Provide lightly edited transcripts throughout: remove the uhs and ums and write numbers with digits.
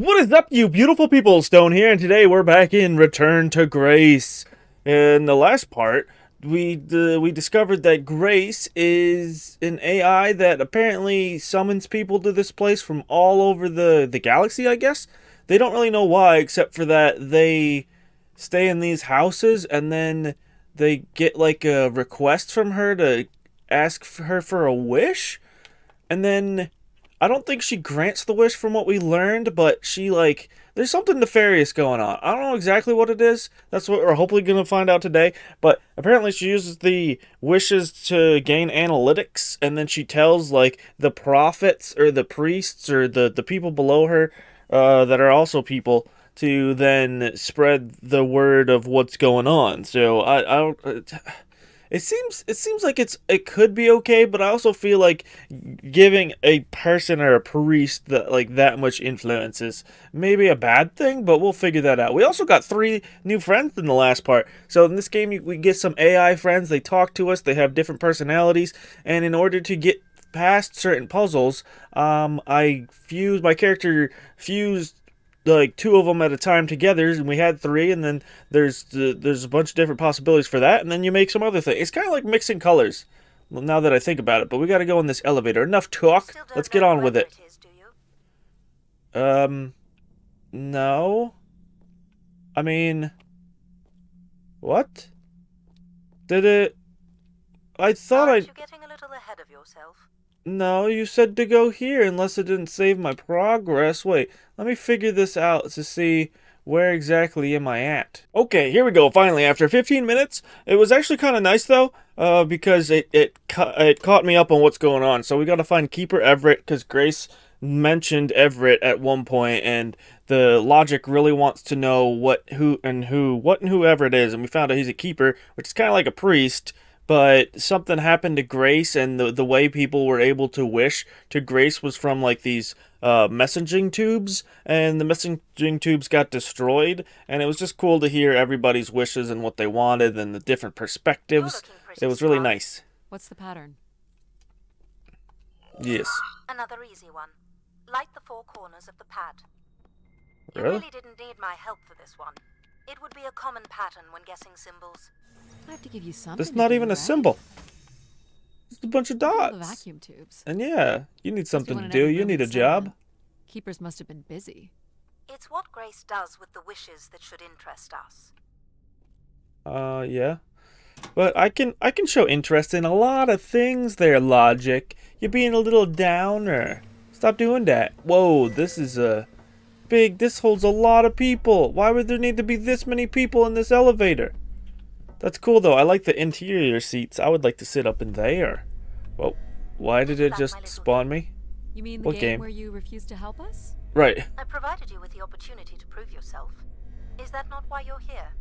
What is up, you beautiful people? Stone here, and today we're back in Return to Grace. In the last part, we discovered that Grace is an AI that apparently summons people to this place from all over the galaxy, I guess. They don't really know why, except for that they stay in these houses, and then they get like a request from her to ask her for a wish, and then I don't think she grants the wish from what we learned, but she, like, there's something nefarious going on. I don't know exactly what it is. That's what we're hopefully going to find out today. But apparently she uses the wishes to gain analytics, and then she tells, like, the prophets or the priests or the people below her that are also people to then spread the word of what's going on. So it seems like it could be okay, but I also feel like giving a person or a priest that much influence is maybe a bad thing, but we'll figure that out. We also got 3 new friends in the last part. So in this game, we get some AI friends. They talk to us. They have different personalities, and in order to get past certain puzzles, my character fused like 2 of them at a time together, and we had 3, and then there's a bunch of different possibilities for that, and then you make some other thing. It's kind of like mixing colors, well, now that I think about it. But we got to go in this elevator. Enough talk. Let's get on with it. No. I mean, what? Did it? I thought Aren't you getting a little ahead of yourself? No, you said to go here unless it didn't save my progress. Wait, let me figure this out to see where exactly am I at. Okay, here we go. Finally, after 15 minutes. It was actually kind of nice though, because it caught me up on what's going on. So we got to find Keeper Everett because Grace mentioned Everett at one point, and the logic really wants to know what and whoever it is, and we found out he's a keeper, which is kind of like a priest. But something happened to Grace, and the way people were able to wish to Grace was from like these messaging tubes, and the messaging tubes got destroyed, and it was just cool to hear everybody's wishes and what they wanted and the different perspectives. It was really nice. What's the pattern? Yes. Another easy one. Light the 4 corners of the pad. You Really? really didn't need my help for this one. It would be a common pattern when guessing symbols. I have to give you something. That's not even a symbol. It's a bunch of The dots. vacuum tubes. And yeah, you need something to in do. every You room need in a the job. settlement. Keepers must have been busy. It's what Grace does with the wishes that should interest us. Yeah. But I can show interest in a lot of things there, Logic. You're being a little downer. Stop doing that. Whoa, this is this holds a lot of people. Why would there need to be this many people in this elevator? That's cool though. I like the interior seats. I would like to sit up in there. Well, why did it just spawn me? You mean the What game? where you refused to help us? Right. I provided you with the opportunity to prove yourself. Is that not why you're here?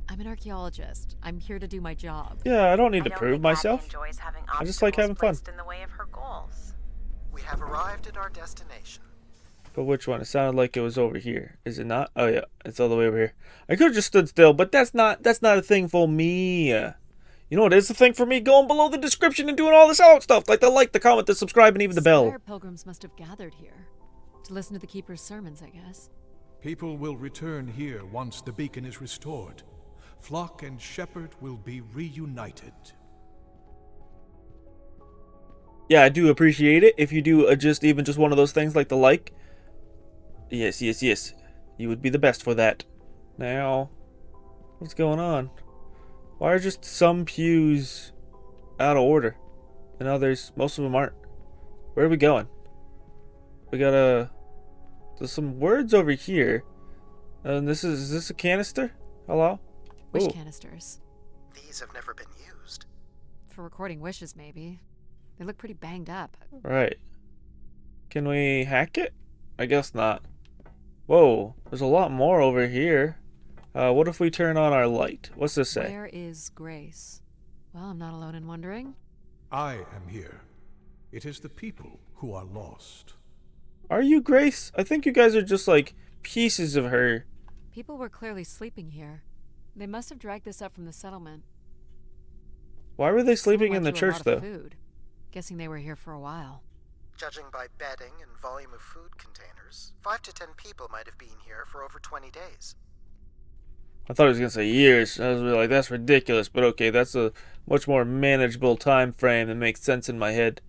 I'm an archaeologist. I'm here to do my job. Yeah, I don't need I to don't prove think Abby myself. enjoys having I just like having fun. obstacles placed in the way of her goals. We have arrived at our destination. But which one? It sounded like it was over here. Is it not? Oh yeah, it's all the way over here. I could have just stood still, but that's not a thing for me. You know what is the thing for me? Going below the description and doing all this other stuff, like the comment, the subscribe, and even the bell. Square pilgrims must have gathered here to listen to the keeper's sermons, I guess. People will return here once the beacon is restored. Flock and shepherd will be reunited. Yeah, I do appreciate it. If you do just one of those things like the like. Yes. You would be the best for that. Now, what's going on? Why are just some pews out of order and others, most of them aren't? Where are we going? We got there's some words over here. And is this a canister? Hello? Wish Ooh. canisters. These have never been used. For recording wishes, maybe. They look pretty banged up. Right. Can we hack it? I guess not. Whoa, there's a lot more over here. What if we turn on our light? What's this say? Where is Grace? Well, I'm not alone in wondering. I am here. It is the people who are lost. Are you Grace? I think you guys are just like pieces of her. People were clearly sleeping here. They must have dragged this up from the settlement. Why were they Someone sleeping went in the through a church lot of though? food. Guessing they were here for a while. Judging by bedding and volume of food containers, 5 to 10 people might have been here for over 20 days. I thought he was gonna say years. I was really like, that's ridiculous. But okay, that's a much more manageable time frame that makes sense in my head.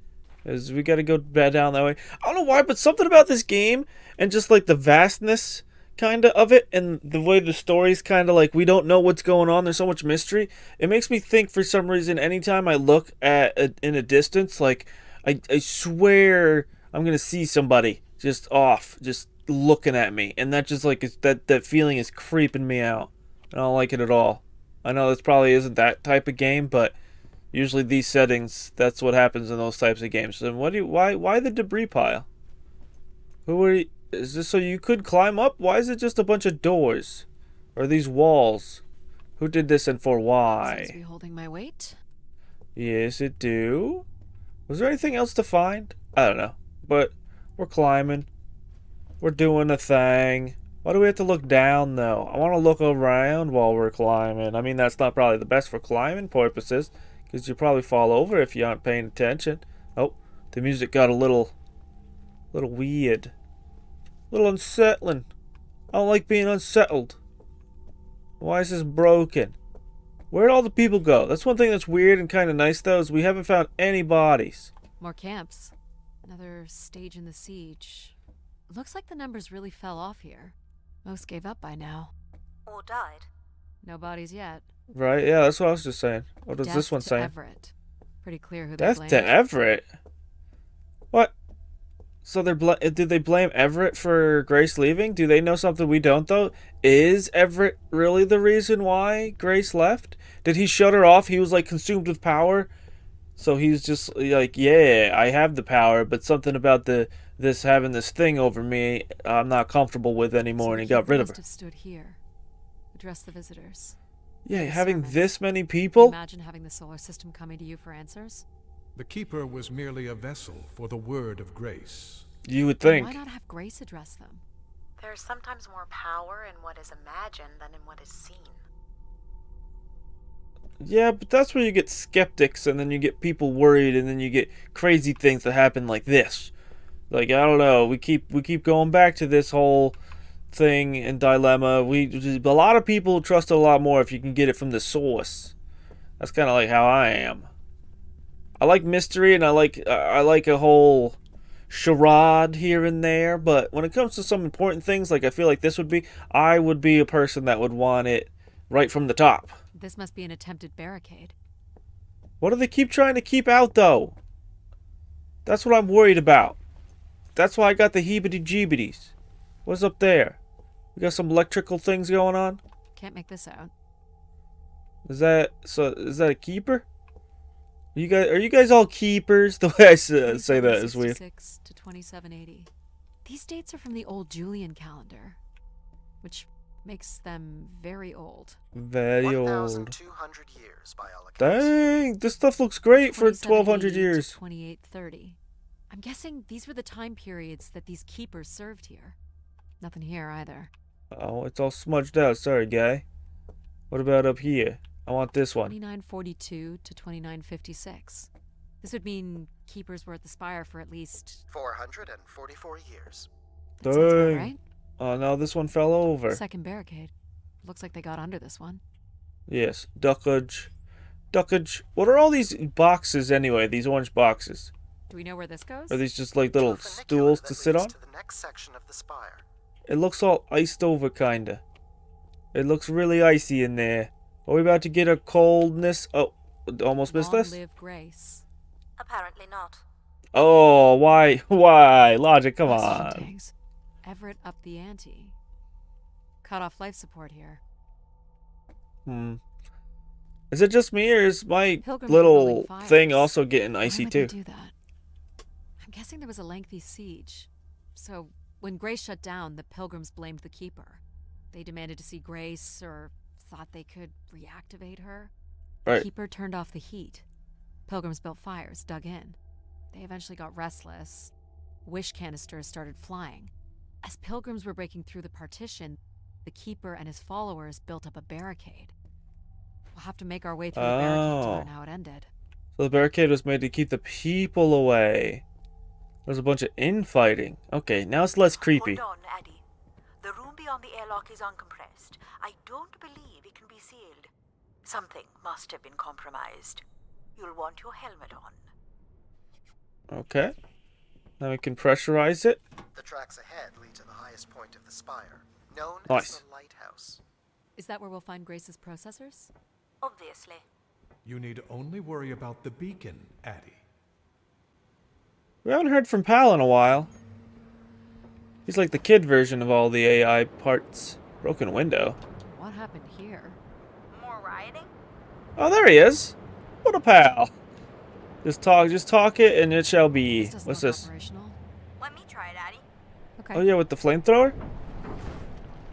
Is we gotta go down that way. I don't know why, but something about this game and just like the vastness kinda of it and the way the story's kinda like we don't know what's going on. There's so much mystery. It makes me think for some reason anytime I look at in a distance, like I swear I'm gonna see somebody just off, just looking at me, and that just like that feeling is creeping me out. I don't like it at all. I know this probably isn't that type of game, but usually these settings, that's what happens in those types of games. And why the debris pile? Is this so you could climb up? Why is it just a bunch of doors? Or these walls? Who did this and for Seems to why? be holding my weight. Yes, it do. Was there anything else to find? I don't know. But we're climbing. We're doing a thing. Why do we have to look down, though? I want to look around while we're climbing. I mean, that's not probably the best for climbing purposes, because you probably fall over if you aren't paying attention. Oh, the music got a little weird. A little unsettling. I don't like being unsettled. Why is this broken? Where'd all the people go? That's one thing that's weird and kind of nice, though, is we haven't found any bodies. More camps. Another stage in the siege. Looks like the numbers really fell off here. Most gave up by now. Or died. No bodies yet. Right? Yeah, that's what I was just saying. What is Death this one to saying? Everett. Pretty clear who they Death blamed. to Everett? What? So did they blame Everett for Grace leaving? Do they know something we don't, though? Is Everett really the reason why Grace left? Did he shut her off? He was like consumed with power? So he's just like, yeah, I have the power, but something about this having this thing over me, I'm not comfortable with anymore, So and the he got keeper rid of must her. have stood here. Address the visitors. Yeah, the having servants. this many Can you people? imagine having the solar system coming to you for answers? The Keeper was merely a vessel for the word of grace. You would Then think. why not have Grace address them? There's sometimes more power in what is imagined than in what is seen. Yeah, but that's where you get skeptics, and then you get people worried, and then you get crazy things that happen like this. Like, I don't know, we keep going back to this whole thing and dilemma. A lot of people trust it a lot more if you can get it from the source. That's kind of like how I am. I like mystery, and I like a whole charade here and there, but when it comes to some important things, like I feel like this would be, I would be a person that would want it right from the top. This must be an attempted barricade. What do they keep trying to keep out, though? That's what I'm worried about. That's why I got the heebity-jeebities. What's up there? We got some electrical things going on? Can't make this out. Is that a keeper? Are you guys all keepers? The way I say that is weird. 2766 to 2780. These dates are from the old Julian calendar, which makes them very old. Very old. 1,200 years by all accounts. Dang, this stuff looks great for 1,200 2780 to years. 2830. I'm guessing these were the time periods that these keepers served here. Nothing here either. Oh, it's all smudged out. Sorry, guy. What about up here? I want this one. 2942 to 2956. This would mean keepers were at the spire for at least... 444 years. That sounds about Dang. right. Oh, no, this one fell over. Second barricade. Looks like they got under this one. Yes, duckage. Duckage. What are all these boxes anyway? These orange boxes? Do we know where this goes? Are these just like To a little funicular stools that to sit leads on? To the next section of the spire. It looks all iced over, kinda. It looks really icy in there. Are we about to get a coldness? Oh, almost missed Long this? live Grace. Apparently not. Oh, why? Why? Logic, come Oxygen on. tanks. Everett up the ante. Cut off life support here. Is it just me, or is my Pilgrims were little building fires. thing also getting Why icy would too? they do that? I'm guessing there was a lengthy siege. So when Grace shut down, the Pilgrims blamed the Keeper. They demanded to see Grace, or thought they could reactivate her. The Right. Keeper turned off the heat. Pilgrims built fires, dug in. They eventually got restless. Wish canisters started flying. As Pilgrims were breaking through the partition, the Keeper and his followers built up a barricade. We'll have to make our way through the barricade to Oh. learn how it ended. So the barricade was made to keep the people away. There's a bunch of infighting. Okay, now it's less creepy. Hold on, Addy. The room beyond the airlock is uncompressed. I don't believe it can be sealed. Something must have been compromised. You'll want your helmet on. Okay. Now we can pressurize it. The tracks ahead lead to the highest point of the spire, known Nice. as the lighthouse. Is that where we'll find Grace's processors? Obviously. You need only worry about the beacon, Addie. We haven't heard from Pal in a while. He's like the kid version of all the AI parts. Broken window. What happened here? More rioting? Oh, there he is. What a pal. Just talk it, and it shall be. This doesn't What's look this? operational. Let me try it, Addy. Okay. Oh yeah, with the flamethrower?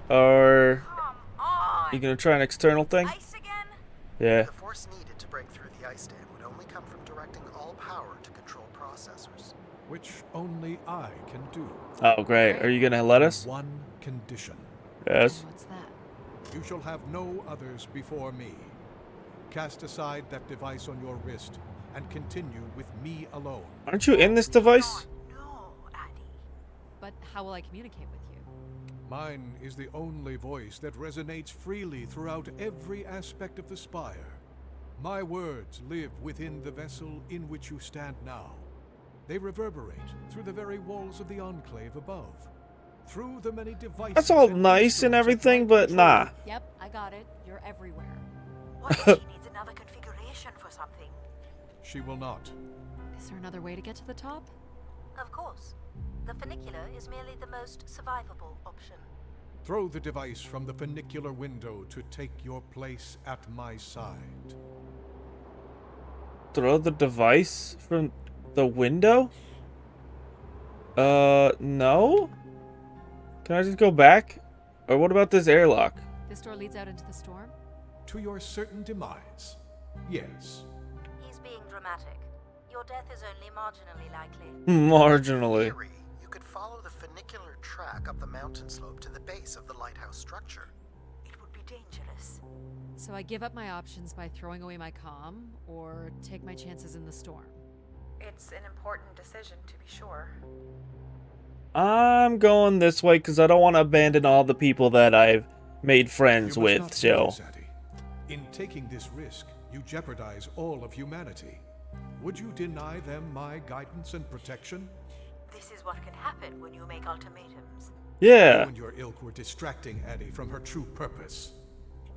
Or Come on! you gonna try an external thing? Ice again? Yeah. The force needed to break through the ice dam would only come from directing all power to control processors. Which only I can do. Oh great. Are you gonna let us? One condition. Yes. What's that? You shall have no others before me. Cast aside that device on your wrist and continue with me alone. Aren't you in this device? No, Addy. But how will I communicate with you? Mine is the only voice that resonates freely throughout every aspect of the spire. My words live within the vessel in which you stand now. They reverberate through the very walls of the enclave above. Through the many devices. That's all and nice and instruments at everything, my but control. nah. Yep, I got it. You're everywhere. What if she needs another configuration for something? She will not. Is there another way to get to the top? Of course. The funicular is merely the most survivable option. Throw the device from the funicular window to take your place at my side. Throw the device from the window? No? Can I just go back? Or what about this airlock? This door leads out into the storm? To your certain demise. Yes. He's being dramatic. Your death is only marginally likely. Marginally. In theory, you could follow the funicular track up the mountain slope to the base of the lighthouse structure. It would be dangerous. So I give up my options by throwing away my comm, or take my chances in the storm. It's an important decision, to be sure. I'm going this way because I don't want to abandon all the people that I've made friends You must with, not so. lose, Addie. In taking this risk, you jeopardize all of humanity. Would you deny them my guidance and protection? This is what can happen when you make ultimatums. Yeah. You and your ilk were distracting Addie from her true purpose.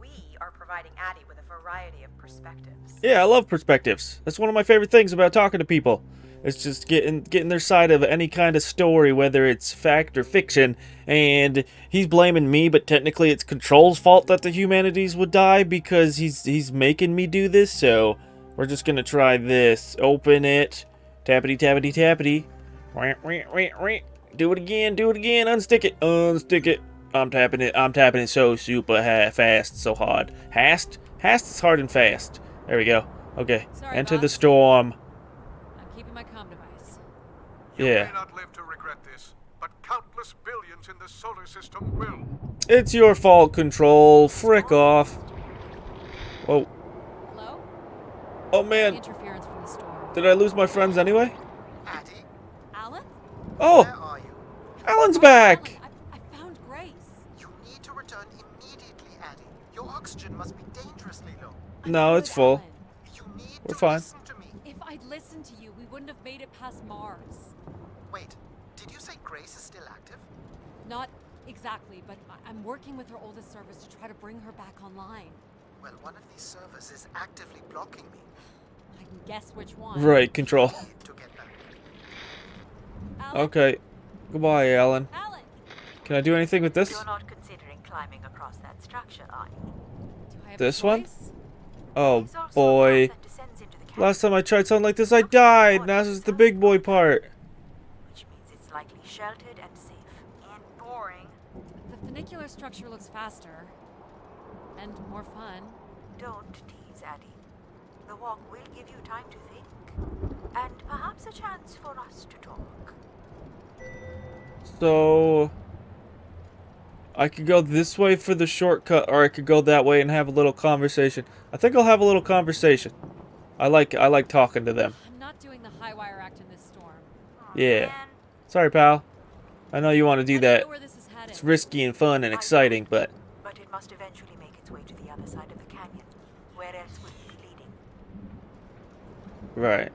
We are providing Addie with a variety of perspectives. Yeah, I love perspectives. That's one of my favorite things about talking to people. It's just getting their side of any kind of story, whether it's fact or fiction. And he's blaming me, but technically it's Control's fault that the humanities would die because he's making me do this. So we're just gonna try this. Open it. Tappity tappity tappity. Do it again. Do it again. Unstick it. Unstick it. I'm tapping it. I'm tapping it so super fast, so hard. Hast is hard and fast. There we go. Okay. Sorry, Enter the boss. storm. I'm keeping my comm device. You Yeah. may not live to regret this, but countless billions in the solar system will. It's your fault, Control. Frick off. Whoa. Hello? Oh The man. interference from the storm. Did I lose my friends anyway? Addie, Alan? Oh, where are you? Alan's back. Alan, I found Grace. You need to return immediately, Addie. Your oxygen must be dangerously low. I'm No, good, it's full. Alan. You need We're to fine. listen to me. If I'd listened to you, we wouldn't have made it past Mars. Wait, did you say Grace is still active? Not exactly, but I'm working with her oldest service to try to bring her back online. Well, one of these servers is actively blocking me. I can guess which one. Right, Control. Need to get back. Alan? Okay. Goodbye, Alan. Alan! Can I do anything with this? You're not considering climbing across that structure, are you? Do I have This a one? choice? Oh There's also a boy. path that descends into the Last cavern, time I tried something like this, I died. Now this is the big boy part. which means it's likely sheltered and safe. And boring. The funicular structure looks faster. And more fun. Don't tease, Addie. The walk will give you time to think. And perhaps a chance for us to talk. So I could go this way for the shortcut, or I could go that way and have a little conversation. I think I'll have a little conversation. I like talking to them. I'm not doing the high wire act in this storm. Yeah. Man, Sorry, pal. I know you want to do I don't that. know where this is headed. It's risky and fun and exciting, but but it must eventually make its way to the other side of the canyon. Where else would it be leading? right.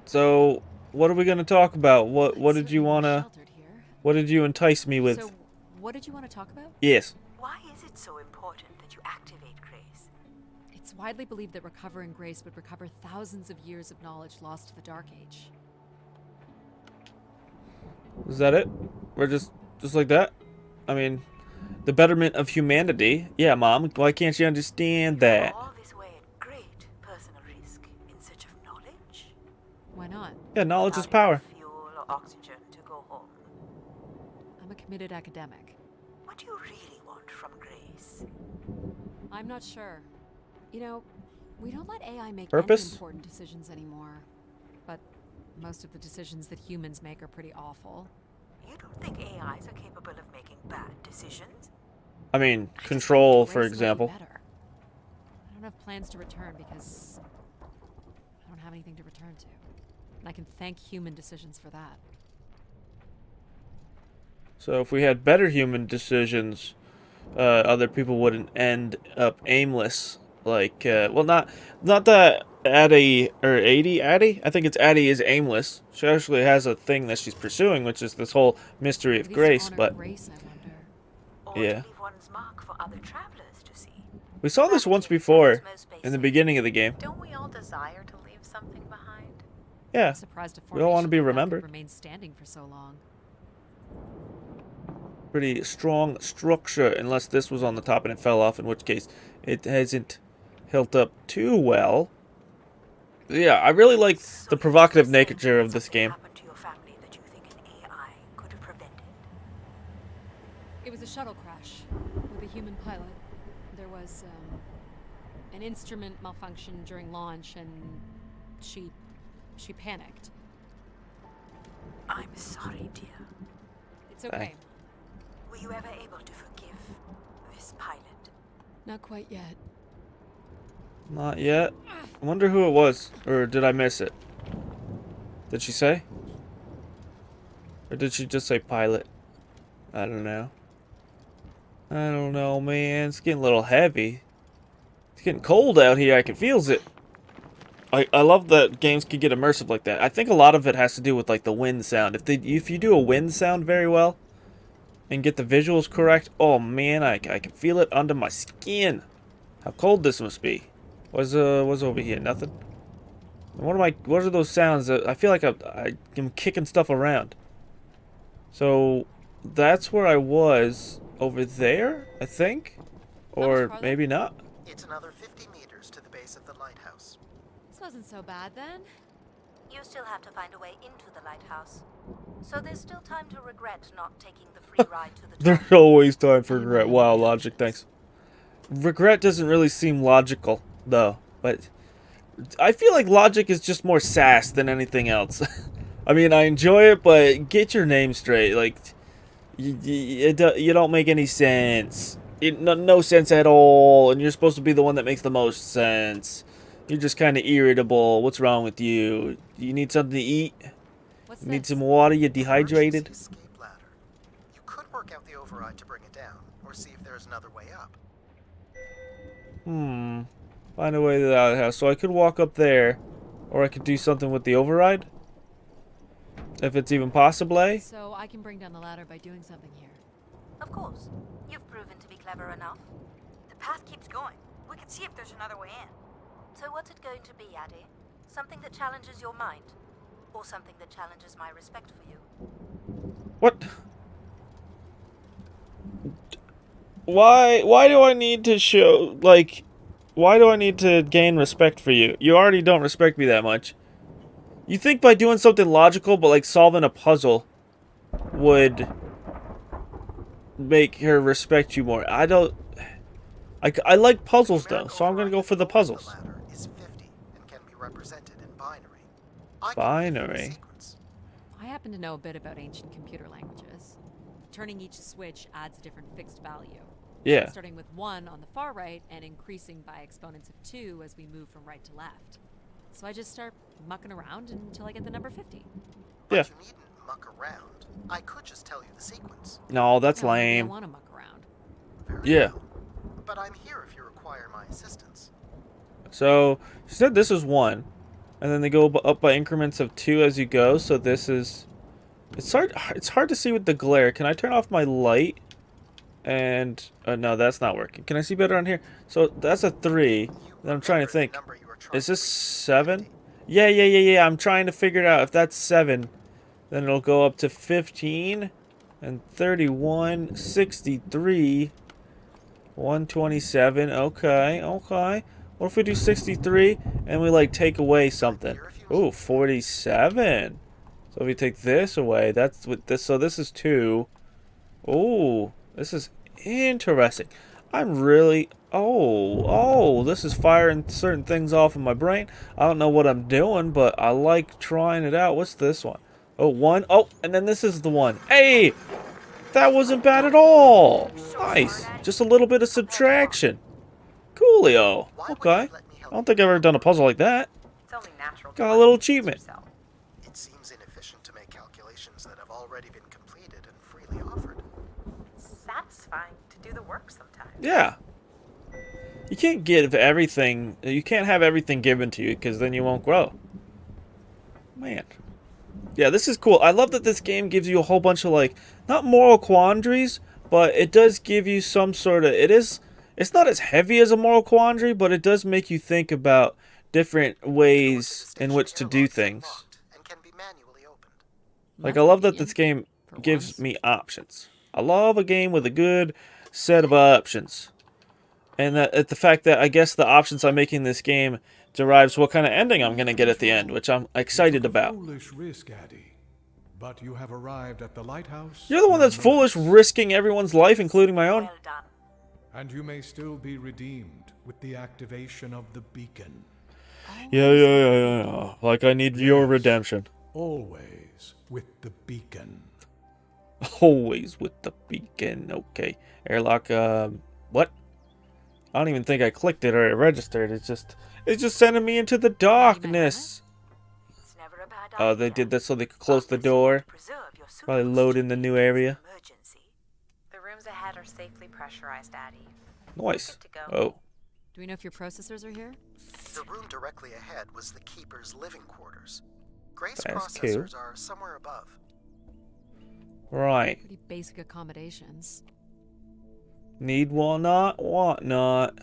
So, what are we gonna talk about? What Well, it's did you certainly more wanna? sheltered here. What did you entice me with? So, what did you want to talk about? Yes. Why is it so important that you activate Grace? It's widely believed that recovering Grace would recover thousands of years of knowledge lost to the Dark Age. Is that it? We're just like that? I mean, the betterment of humanity. Yeah, Mom. Why can't you understand that? All this way at great personal risk in search of knowledge? Why not? Yeah, knowledge is Without power. enough fuel or oxygen to go home. I'm a committed academic. What do you really want from Grace? I'm not sure. You know, we don't let AI make Purpose? any important decisions anymore. But most of the decisions that humans make are pretty awful. You don't think AIs are capable of making bad decisions? I mean, I just control, think for Grace might be example. better. I don't have plans to return because I don't have anything to return to. And I can thank human decisions for that. So if we had better human decisions, other people wouldn't end up aimless. Like, well, not that Addie or Addie. I think it's Addie is aimless. She actually has a thing that she's pursuing, which is this whole mystery of Maybe Grace. to honor But Grace, I wonder. Or Yeah. to leave one's mark for other travelers to see? we saw this once Navigating before sounds most in the basic. beginning of the game. Don't we all desire to leave something behind? Yeah, I'm surprised a we all want to formation be like that could remembered. remain standing for so long. Pretty strong structure, unless this was on the top and it fell off, in which case it hasn't held up too well. Yeah, I really like So the you provocative think nature of this something game. happened to your family that you think an AI could have prevented? It was a shuttle crash with a human pilot. There was an instrument malfunction during launch, and she panicked. I'm sorry, dear. It's okay. Were you ever able to forgive this pilot? Not quite yet. Not yet. I wonder who it was, or did I miss it? Did she say? Or did she just say pilot? I don't know. I don't know, man. It's getting a little heavy. It's getting cold out here. I can feels it. I love that games can get immersive like that. I think a lot of it has to do with like the wind sound. If you do a wind sound very well and get the visuals correct, oh man, I can feel it under my skin. How cold this must be. What's over here? Nothing. What are those sounds? I feel like I'm kicking stuff around. So that's where I was over there, I think, or farther? maybe not. It's another 50 meters to the base of the lighthouse. This wasn't so bad then. You still have to find a way into the lighthouse. So there's still time to regret not taking the free ride to the top. There's always time for I'm regret. really Wow, happy. logic, thanks. Regret doesn't really seem logical, though. But I feel like logic is just more sass than anything else. I mean, I enjoy it, but get your name straight. Like, you don't make any sense. No sense at all, and you're supposed to be the one that makes the most sense. You're just kind of irritable. What's wrong with you? You need something to eat? What's You need this? some water? You Emergency dehydrated? escape ladder. You could work out the override to bring it down, or see if there's another way up. Find a way to the outhouse. So I could walk up there, or I could do something with the override? If it's even possible, eh? So I can bring down the ladder by doing something here. Of course. You've proven to be clever enough. The path keeps going. We can see if there's another way in. So what's it going to be, Addie? Something that challenges your mind? Or something that challenges my respect for you? What? Why do I need to show, like, why do I need to gain respect for you? You already don't respect me that much. You think by doing something logical, but like solving a puzzle, would make her respect you more. I like puzzles though, so I'm gonna go for the puzzles. The ladder is 50 and can be represented in binary. I can give you the Binary. sequence. I happen to know a bit about ancient computer languages. Turning each switch adds a different fixed value. Yeah. Starting with 1 on the far right and increasing by exponents of 2 as we move from right to left. So I just start mucking around until I get the number 50. But Yeah. you needn't muck around, I could just tell you the sequence. No, that's No, maybe I lame. want to muck around. Very Yeah. well. But I'm here if you require my assistance. So she said this is 1, and then they go up by increments of 2 as you go. So this is. It's hard. It's hard to see with the glare. Can I turn off my light? And no, that's not working. Can I see better on here? So that's a 3. Then I'm trying to think. Is this 7? Yeah. I'm trying to figure it out. If that's 7, then it'll go up to 15 and 31, 63, 127. Okay. What if we do 63 and we like take away something? Ooh, 47. So if we take this away, that's what this. So this is 2. Ooh, this is interesting. I'm really. Oh, this is firing certain things off in my brain. I don't know what I'm doing, but I like trying it out. What's this one? Oh, 1. Oh, and then this is the 1. Hey, that wasn't bad at all. Nice. Just a little bit of subtraction. Coolio. Okay. I don't think I've ever done a puzzle like that. It's only natural to Got a want little to please achievement. yourself. It seems inefficient to make calculations that have already been completed and freely offered. Satisfying to do the work sometimes. Yeah. You can't give everything. You can't have everything given to you because then you won't grow. Man. Yeah, this is cool. I love that this game gives you a whole bunch of like not moral quandaries, but it does give you some sort of it's not as heavy as a moral quandary, but it does make you think about different ways in which to do things. And can be manually opened. Like I love that this game gives me options. I love a game with a good set of options. And that the fact that I guess the options I'm making in this game derives what kind of ending I'm going to get at the end, which I'm excited about. Foolish risk, Addy. But you have arrived at the lighthouse. You're the one that's foolish, risking everyone's life, including my own. Well done. And you may still be redeemed with the activation of the beacon. Yeah. Like I need your redemption. Always with the beacon. Always with the beacon. Okay. Airlock, what? I don't even think I clicked it or it registered. It's just sending me into the darkness. It's never a bad Oh, idea. they did that so they could close the But this door. would preserve your Probably suitcase load in the in new case of area. emergency. The rooms ahead are safely pressurized, Addy. Nice. Good to go. Oh. Do we know if your processors are here? The room directly ahead was the Keeper's living quarters. Grace That's processors are somewhere above. Right. Pretty basic accommodations. Need will not, want not.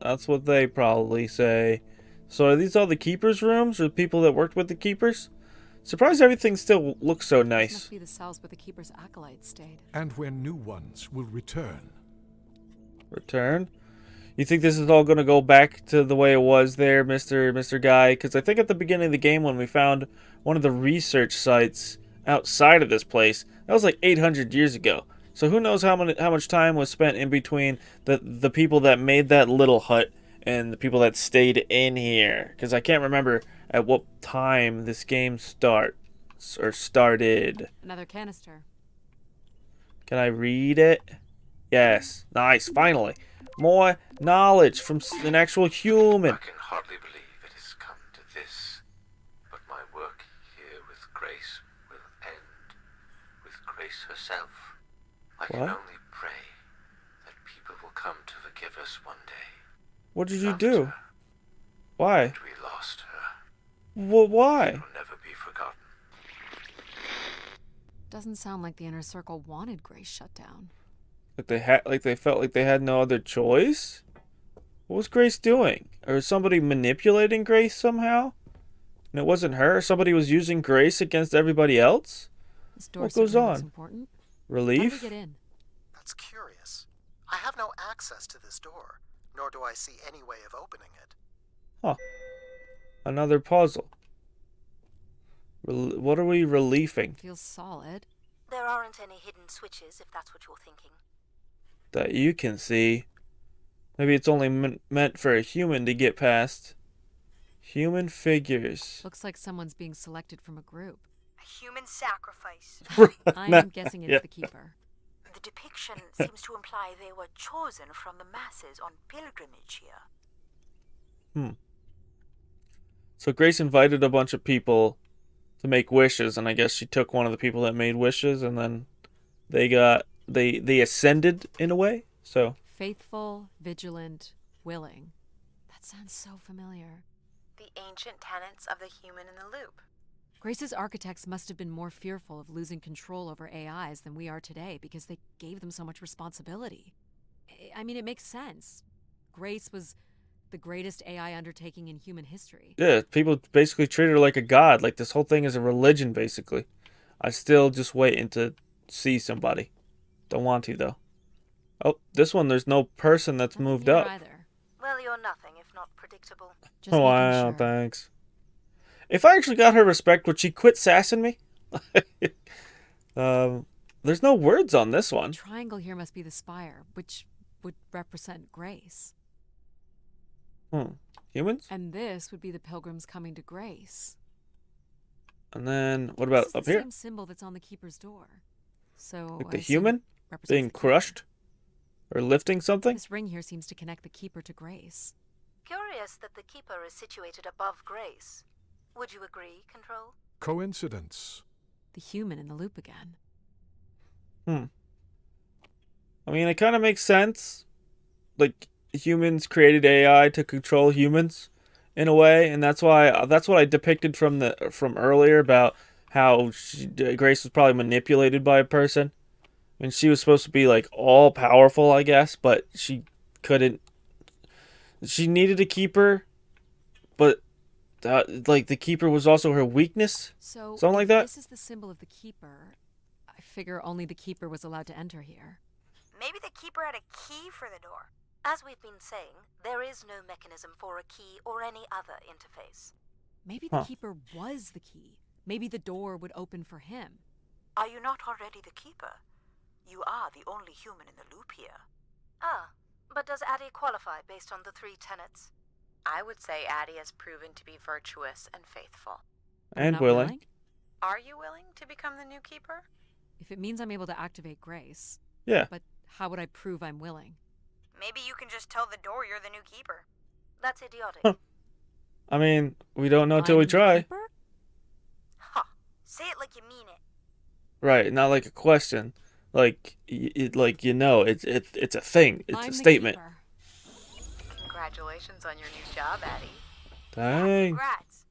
That's what they probably say. So are these all the Keepers' rooms or the people that worked with the Keepers? Surprised everything still looks so This nice. must be the cells where the Keeper's acolytes stayed. And when new ones will return. Return? You think this is all going to go back to the way it was there, Mr. Guy? Because I think at the beginning of the game when we found one of the research sites outside of this place, that was like 800 years ago. So who knows how much time was spent in between the people that made that little hut and the people that stayed in here. Because I can't remember at what time this game started. Another canister. Can I read it? Yes. Nice. Finally. More knowledge from an actual human. I can hardly believe it has come to this, but my work here with Grace will end with Grace herself. I can What? only pray that people will come to forgive us one day. What did you Loved do? her, Why? and we lost her. Why? She will never be forgotten. Doesn't sound like the inner circle wanted Grace shut down. Like they felt like they had no other choice? What was Grace doing? Or was somebody manipulating Grace somehow? And it wasn't her? Somebody was using Grace against everybody else? This door What goes certainly looks on? important. How do Relief? we get in? That's curious. I have no access to this door, nor do I see any way of opening it. Huh. Another puzzle. What are we relieving? Feels solid. There aren't any hidden switches, if that's what you're thinking. That you can see. Maybe it's only meant for a human to get past. Human figures. Looks like someone's being selected from a group. A human sacrifice. I'm guessing it's Yeah. the Keeper. The depiction seems to imply they were chosen from the masses on pilgrimage here. So Grace invited a bunch of people to make wishes, and I guess she took one of the people that made wishes, and then they ascended in a way. So Faithful, vigilant, willing. That sounds so familiar. The ancient tenets of the human in the loop. Grace's architects must have been more fearful of losing control over AIs than we are today because they gave them so much responsibility. I mean, it makes sense. Grace was the greatest AI undertaking in human history. yeah, people basically treat her like a god. Like this whole thing is a religion, basically. I still just waiting to see somebody. Don't want to though. Oh, this one there's no person that's Nothing moved here up. either. Well, you're nothing if not predictable. Just making Wow, sure. thanks. If I actually got her respect, would she quit sassing me? There's no words on this The one. triangle here must be the spire, which would represent Grace. Humans? And this would be the pilgrims coming to Grace. And then what This about is up the here? same symbol that's on the keeper's door. So Like the I assume it human represents being the keeper. crushed or lifting something? This ring here seems to connect the keeper to Grace. Curious that the Keeper is situated above Grace. Would you agree, Control? Coincidence. The human in the loop again. I mean, it kind of makes sense. Like humans created AI to control humans in a way, and that's what I depicted from earlier about how Grace was probably manipulated by a person. I mean, she was supposed to be like all powerful, I guess, but she couldn't. She needed a keeper, but like the keeper was also her weakness. So Something like if that? This is the symbol of the keeper. I figure only the keeper was allowed to enter here. Maybe the Keeper had a key for the door. As we've been saying, there is no mechanism for a key or any other interface. Maybe the keeper was the key. Maybe the door would open for him. Are you not already the Keeper? You are the only human in the loop here. Ah, but does Addie qualify based on the three tenets? I would say Addie has proven to be virtuous and faithful. But I'm And not willing. Are you willing to become the new keeper? If it means I'm able to activate Grace. Yeah. But how would I prove I'm willing? Maybe you can just tell the door you're the new Keeper. That's idiotic. I mean, we don't know till we I'm the try. keeper? Ha! Say it like you mean it. Right, not like a question. Like like it's a thing. It's I'm a the statement. keeper. Congratulations on your new job, Addie. Dang. Congrats.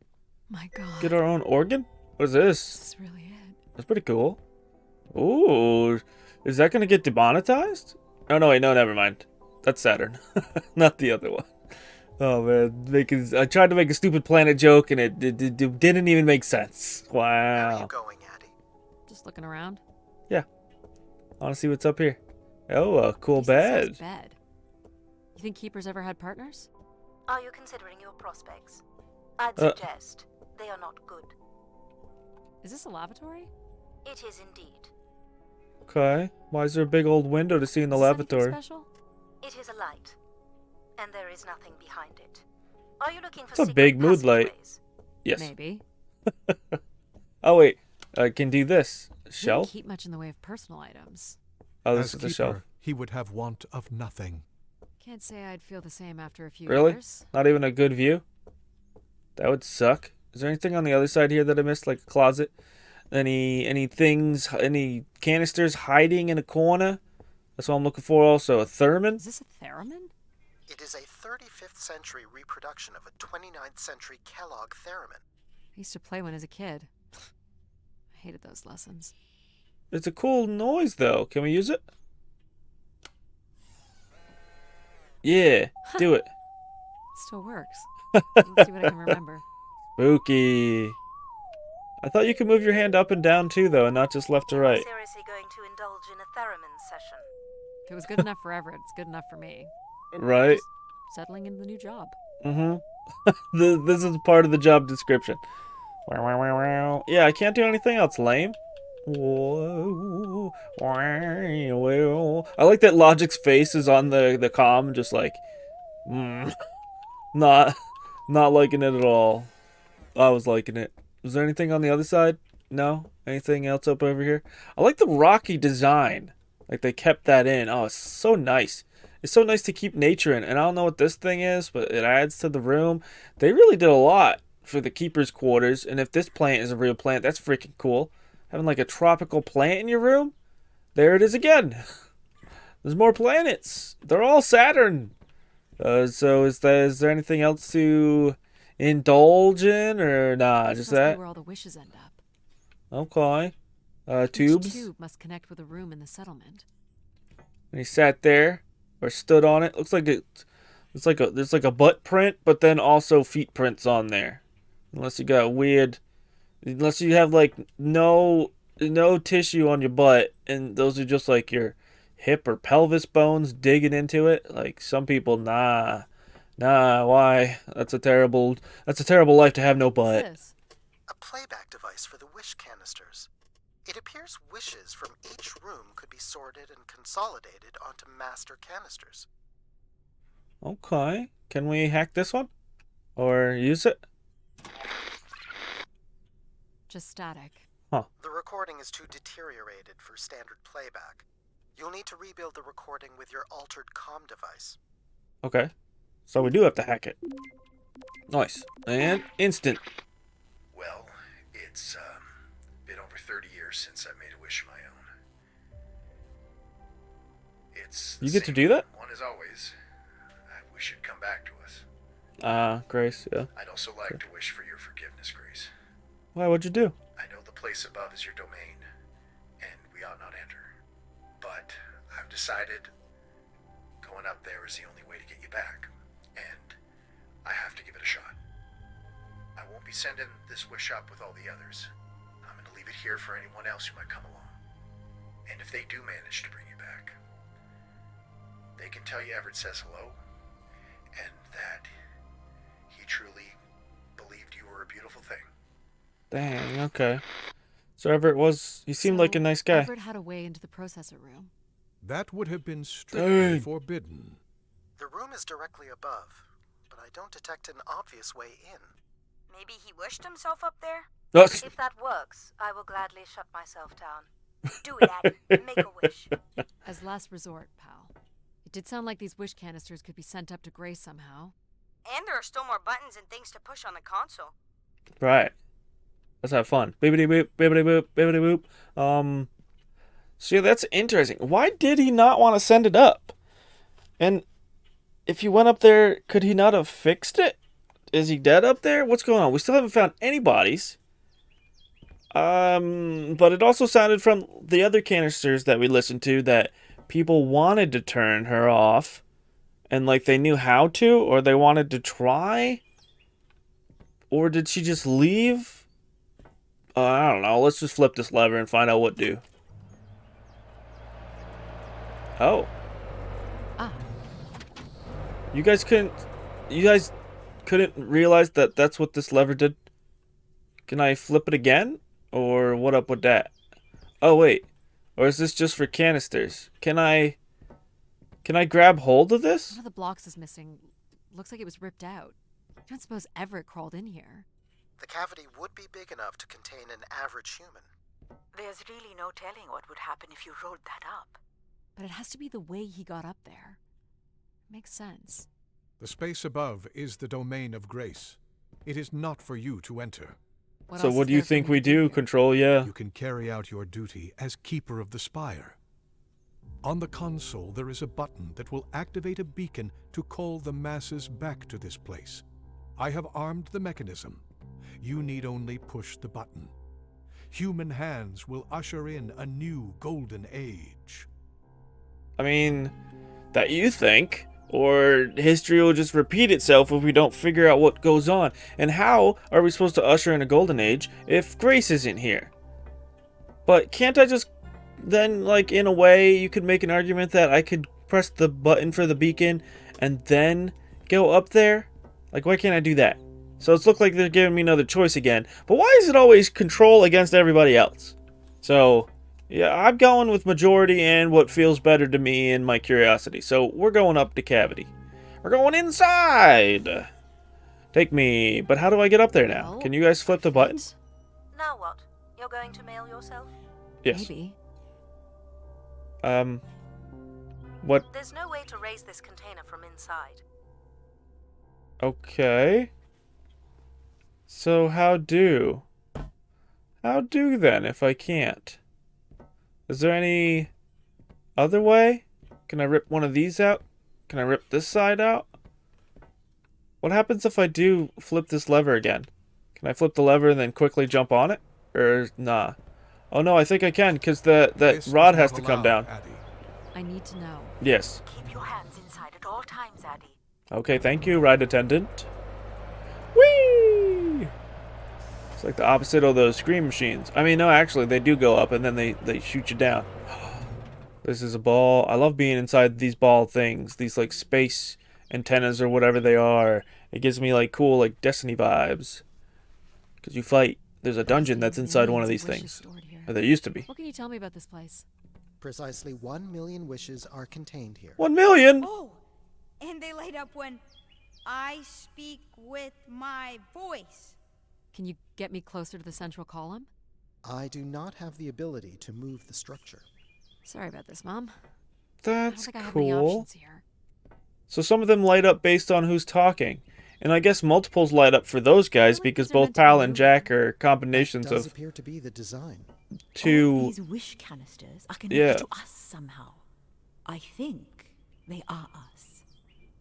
My God. Get our own organ? What is This this? is really it. That's pretty cool. Ooh, is that gonna get demonetized? Oh no, wait, no, never mind. That's Saturn, not the other one. Oh man, I tried to make a stupid planet joke and it didn't even make sense. Where are you Wow. going, Addie? Just looking around. Yeah. I want to see what's up here. Oh, a cool Decent-sized bed. bed. You think keepers ever had partners? Are you considering your prospects? I'd Uh. suggest they are not good. Is this a lavatory? It is indeed. Okay. Why is there a big old window to see in the Is this anything lavatory? special? It is a light, and there is nothing behind it. Are you looking for It's a secret big mood light. passageways? Yes. Maybe. Oh wait, I can do this. He didn't Shelf? keep much in the way of personal items. Oh, this As is the keeper, shelf. he would have want of nothing. Can't say I'd feel the same after a few Really? years. Not even a good view? That would suck. Is there anything on the other side here that I missed, like a closet? Any things, any canisters hiding in a corner? That's what I'm looking for also. A thermon? Is this a theremin? It is a 35th century reproduction of a 29th century Kellogg theremin. I used to play one as a kid. I hated those lessons. It's a cool noise though. Can we use it? Yeah, do it. It still works. Let's see what I can remember. Spooky. I thought you could move your hand up and down too though, and not just left to right. Seriously going to indulge in a theremin session? If it was good enough for Everett, it's good enough for me. Right? Just settling into the new job. Mm-hmm. This is part of the job description. Yeah, I can't do anything else, lame. Whoa. I like that Logic's face is on the comm, just like, not liking it at all. I was liking it. Was there anything on the other side? No? Anything else up over here? I like the rocky design. Like they kept that in. Oh, it's so nice. It's so nice to keep nature in. And I don't know what this thing is, but it adds to the room. They really did a lot for the keeper's quarters. And if this plant is a real plant, that's freaking cool. Having like a tropical plant in your room? There it is again. There's more planets. They're all Saturn. So is there anything else to indulge in, or nah, This just must be that? where all the wishes end up. Okay. Each Tubes. tube must connect with a room in the settlement. And he sat there or stood on it. Looks like there's like a butt print, but then also feet prints on there. Unless you have like no tissue on your butt, and those are just like your hip or pelvis bones digging into it. Like some people, nah, why? That's a terrible life to have no What's butt. this? A playback device for the wish canisters. It appears wishes from each room could be sorted and consolidated onto master canisters. Okay, can we hack this one or use it? Just static. The recording is too deteriorated for standard playback. You'll need to rebuild the recording with your altered comm device. Okay, so we do have to hack it. Nice and instant. Well, it's been over 30 years since I made a wish of my own. It's the You get to same do that? one as always. I wish you'd come back to us. Grace, yeah. I'd also like to wish for your forgiveness, Grace. Why? What'd you do? I know the place above is your domain, and we ought not enter. But I've decided going up there is the only way to get you back, and I have to give it a shot. I won't be sending this wish up with all the others. I'm going to leave it here for anyone else who might come along. And if they do manage to bring you back, they can tell you Everett says hello, and that he truly believed you were a beautiful thing. Dang. Okay. So Everett he seemed like a nice guy. Everett had a way into the processor room. That would have been strictly Dang. forbidden. The room is directly above, but I don't detect an obvious way in. Maybe he wished himself up there? Oh, If that works, I will gladly shut myself down. Do it, Adam. Make a wish. As last resort, pal. It did sound like these wish canisters could be sent up to Grace somehow. And there are still more buttons and things to push on the console. right. Let's have fun. Bibbidi boop, bibbidi boop, bibbidi boop. So yeah, that's interesting. Why did he not want to send it up? And if he went up there, could he not have fixed it? Is he dead up there? What's going on? We still haven't found any bodies. But it also sounded from the other canisters that we listened to that people wanted to turn her off, and like they knew how to, or they wanted to try, or did she just leave? I don't know. Let's just flip this lever and find out what to do. Oh. Ah, You guys couldn't realize that that's what this lever did? Can I flip it again? Or what up with that? Oh, wait. Or is this just for canisters? Can I grab hold of this? one of the blocks is missing. Looks like it was ripped out. I don't suppose Everett crawled in here. The cavity would be big enough to contain an average human. There's really no telling what would happen if you rolled that up. But it has to be the way he got up there. Makes sense. The space above is the domain of Grace. It is not for you to enter. So else what is do you there for think me we to do? here? Control, yeah. You can carry out your duty as Keeper of the Spire. On the console, there is a button that will activate a beacon to call the masses back to this place. I have armed the mechanism. You need only push the button. Human hands will usher in a new golden age. I mean, that you think. Or history will just repeat itself if we don't figure out what goes on. And how are we supposed to usher in a golden age if Grace isn't here? But can't I just then, like, in a way, you could make an argument that I could press the button for the beacon and then go up there? Like, why can't I do that? So it's looked like they're giving me another choice again. But why is it always control against everybody else? So, yeah, I'm going with majority and what feels better to me and my curiosity. So we're going up the cavity. We're going inside. Take me. But how do I get up there now? Well, Can you guys flip the button? Feet? Now what? You're going to mail yourself? Yes. Maybe. What? There's no way to raise this container from inside. Okay. So how do? How do then if I can't? Is there any other way? Can I rip one of these out? Can I rip this side out? What happens if I do flip this lever again? Can I flip the lever and then quickly jump on it? Or nah? Oh no, I think I can because that This is rod not has to come allowed, down. Addie. I need to know. Yes. Keep your hands inside at all times, Addy. Okay, thank you, ride attendant. Whee! It's like the opposite of those scream machines. I mean, no, actually, they do go up and then they shoot you down. This is a ball. I love being inside these ball things. These, like, space antennas or whatever they are. It gives me, like, cool, like, Destiny vibes. Because you fight. There's a dungeon that's inside one of these things. Or there used to be. What can you tell me about this place? Precisely 1 million wishes are contained here. 1 million? Oh, and they light up when I speak with my voice. Can you get me closer to the central column? I do not have the ability to move the structure. Sorry about this, Mom. That's I don't think I have any cool. options here. So some of them light up based on who's talking. And I guess multiples light up for those guys because these are both meant to be Pal and moving. Jack are combinations That does of appear to be the design. All two. these wish canisters are connected Yeah. to us somehow. I think they are us.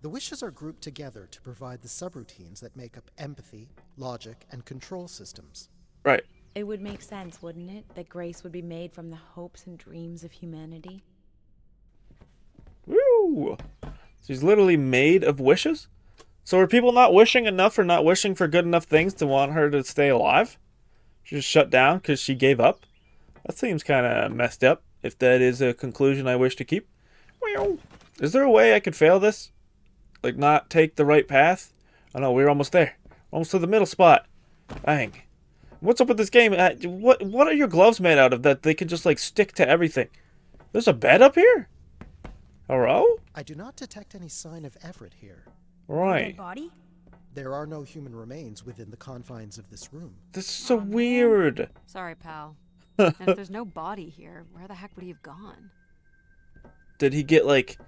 The wishes are grouped together to provide the subroutines that make up empathy, logic, and control systems. Right. It would make sense, wouldn't it, that grace would be made from the hopes and dreams of humanity? Woo! She's literally made of wishes? So are people not wishing enough or not wishing for good enough things to want her to stay alive? She just shut down because she gave up? That seems kind of messed up, if that is a conclusion I wish to keep. Is there a way I could fail this? Like, not take the right path? Oh no, we're almost there. Almost to the middle spot. Bang. What's up with this game? What are your gloves made out of that they can just, like, stick to everything? There's a bed up here? Hello? I do not detect any sign of effort here. Right. Dead body? There are no human remains within the confines of this room. This is so weird. Sorry, pal. And if there's no body here, where the heck would he have gone? Did he get, like...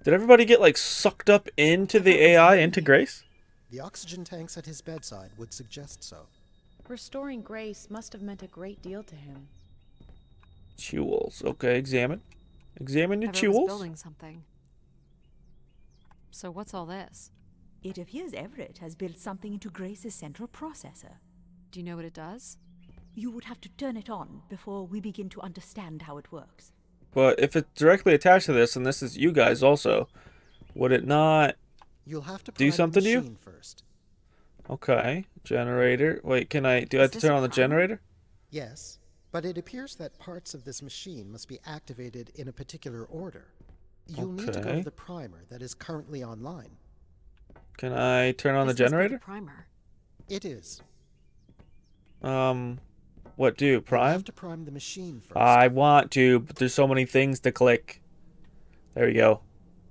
Did everybody get, like, sucked up into the AI, into Grace? The oxygen tanks at his bedside would suggest so. Restoring grace must have meant a great deal to him. Jewels. Okay, examine. Examine your Everyone's jewels. building something. So what's all this? It appears Everett has built something into Grace's central processor. Do you know what it does? You would have to turn it on before we begin to understand how it works. But if it's directly attached to this, and this is you guys also, would it not... You'll have to Do prime something to the you? machine first. Okay. Generator. Wait, do I have to this turn a on the primer? generator? Yes, but it appears that parts of this machine must be activated in a particular order. You'll need to go Okay. to the primer that is currently online. Can I turn on the This must be generator? primer. It is. What do? You'll Prime? have to prime the machine first. I want to, but there's so many things to click. There we go.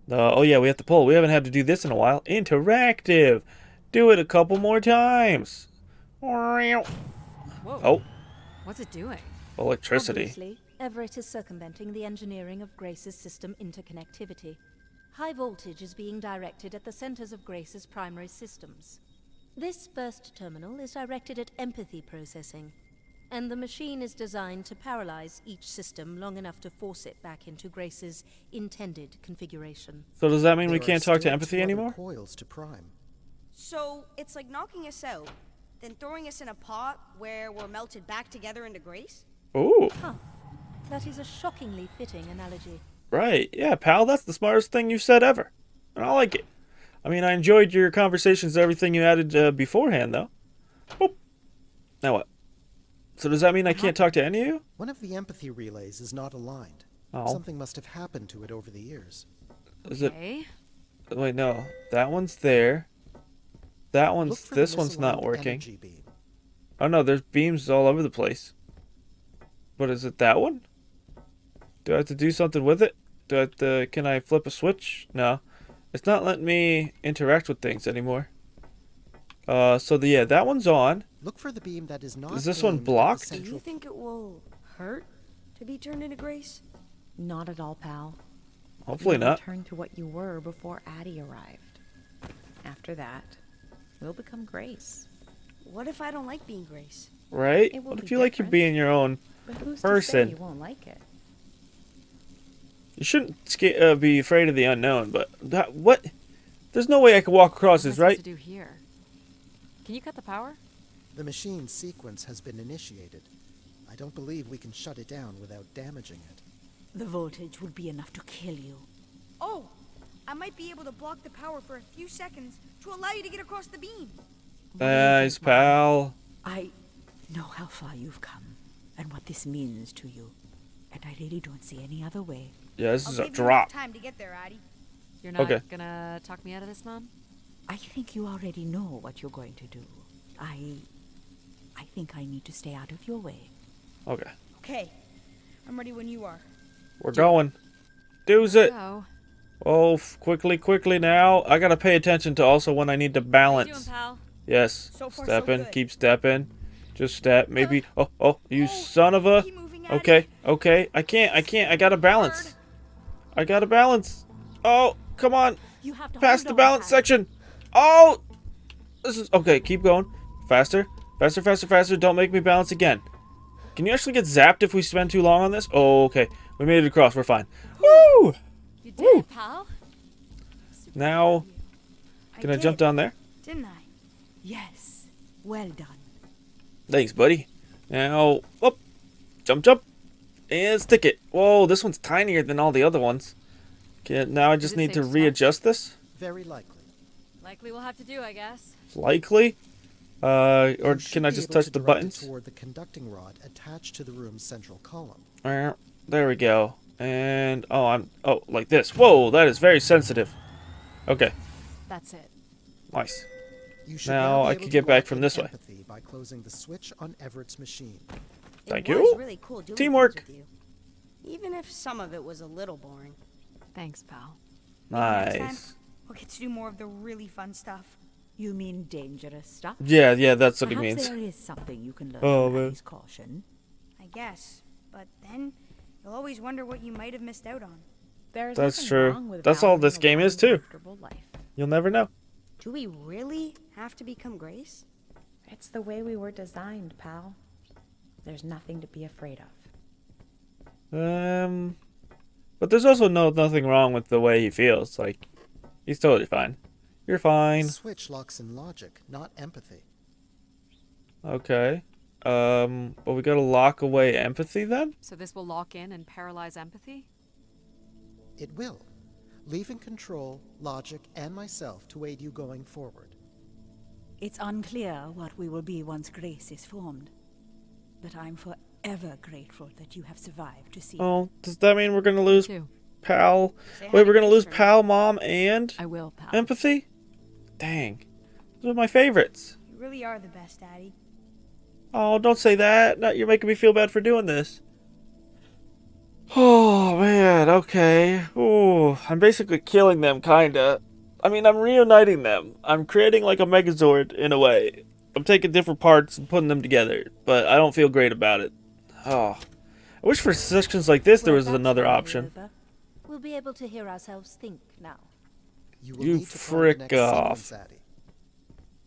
Oh yeah, we have to pull. We haven't had to do this in a while. Interactive. Do it a couple more times. Whoa. Oh, What's it doing? electricity. Obviously, Everett is circumventing the engineering of Grace's system interconnectivity. High voltage is being directed at the centers of Grace's primary systems. This first terminal is directed at empathy processing, and the machine is designed to paralyze each system long enough to force it back into Grace's intended configuration. So does that mean we There are can't talk to still empathy 2 other anymore? coils to prime. So it's like knocking us out, then throwing us in a pot where we're melted back together into grace? Ooh, That is a shockingly fitting analogy. right. Yeah, pal, that's the smartest thing you've said ever. And I like it. I mean, I enjoyed your conversations and everything you added beforehand, though. Boop. Now what? So does that mean I can't talk to any of you? One of the empathy relays is not aligned. Oh. Something must have happened to it over the years. Is it... Okay. Wait, no. That one's there. That Look one's... for the This one's not misaligned working. energy beam. Oh no, there's beams all over the place. But is it that one? Do I have to do something with it? Do I have to... Can I flip a switch? No. It's not letting me interact with things anymore. Yeah, that one's on. Look for the beam that is not. Is this one aimed at the blocked? Do you central- think it will hurt to be turned into grace? Not at all, pal. Hopefully You'll not. return to what you were before Addie arrived. After that, we'll become Grace. What if I don't like being Grace? Right? It will What be if you like you different. being your own But who's person? to say you won't like it? You shouldn't be afraid of the unknown, but what? There's no way I can walk across What am I this, supposed right? to do here? Can you cut the power? The machine's sequence has been initiated. I don't believe we can shut it down without damaging it. The voltage would be enough to kill you. Oh! I might be able to block the power for a few seconds to allow you to get across the beam. Nice, pal. I know how far you've come and what this means to you. And I really don't see any other way. Yeah, this I'll is a give you enough drop. time to get there, Addie. You're not Okay. gonna talk me out of this, Mom? I think you already know what you're going to do. I think I need to stay out of your way. Okay. Okay. I'm ready when you are. We're going. Do's it. Go. Oh, quickly now. I gotta pay attention to also when I need to How you balance. doing, pal? Yes. So far, so Stepping. good. Keep stepping. Just step. Maybe. Oh, you Oh, son of a. keep moving, Addie. Okay. I can't. I gotta balance. I gotta balance. Oh, come on. You have to Past hold the on, balance Addie. section. Oh! This is... Okay, keep going. Faster. Faster. Don't make me balance again. Can you actually get zapped if we spend too long on this? Oh, okay. We made it across. We're fine. Woo! You did it, pal. Now, can I jump down there? Didn't I? Yes. Well done. Thanks, buddy. Now, up. Jump. And stick it. Whoa, this one's tinier than all the other ones. Okay, now I just it need safe to to readjust this. Very likely. Likely we'll have to do, I guess. Likely. Or You should can I be just able touch to the direct it buttons? toward the conducting rod attached to the room's central column. There we go. And, oh, like this. Whoa, that is very sensitive. Okay, That's it. nice. You should Now be I able can to get back lock from in this way. empathy by closing the switch on Everett's machine. Thank It you. was really cool doing Teamwork. things with you. Even if some of it was a little boring. Thanks, pal. Next time, Nice. we'll get to do more of the really fun stuff. You mean dangerous stuff? Yeah, that's what it Perhaps means. there is something you can learn Oh, from man. Addie's caution. I guess. But then, you'll always wonder what you might have missed out on. There's That's nothing true. wrong with That's all valuing this a game is, long, too. comfortable life. You'll never know. Do we really have to become Grace? It's the way we were designed, pal. There's nothing to be afraid of. But there's also nothing wrong with the way he feels. Like, he's totally fine. You're fine. The switch locks in logic, not empathy. Okay. But we gotta lock away empathy then? So this will lock in and paralyze empathy? It will, leaving control, logic, and myself to aid you going forward. It's unclear what we will be once Grace is formed. But I'm forever grateful that you have survived to see. Oh, does that mean we're gonna lose Too. pal? Say hi Wait, to we're gonna Grace lose for me. pal, mom, and I will, pal. empathy? Dang. Those are my favorites. You really are the best, Daddy. Oh, don't say that. No, you're making me feel bad for doing this. Oh, man, okay. Ooh, I'm basically killing them, kinda. I mean, I'm reuniting them. I'm creating like a Megazord, in a way. I'm taking different parts and putting them together, but I don't feel great about it. Oh. I wish for sections like this there Well, was that's another finally option. over. We'll be able to hear ourselves think now. You will You need to find frick the next off. sequence, Addie.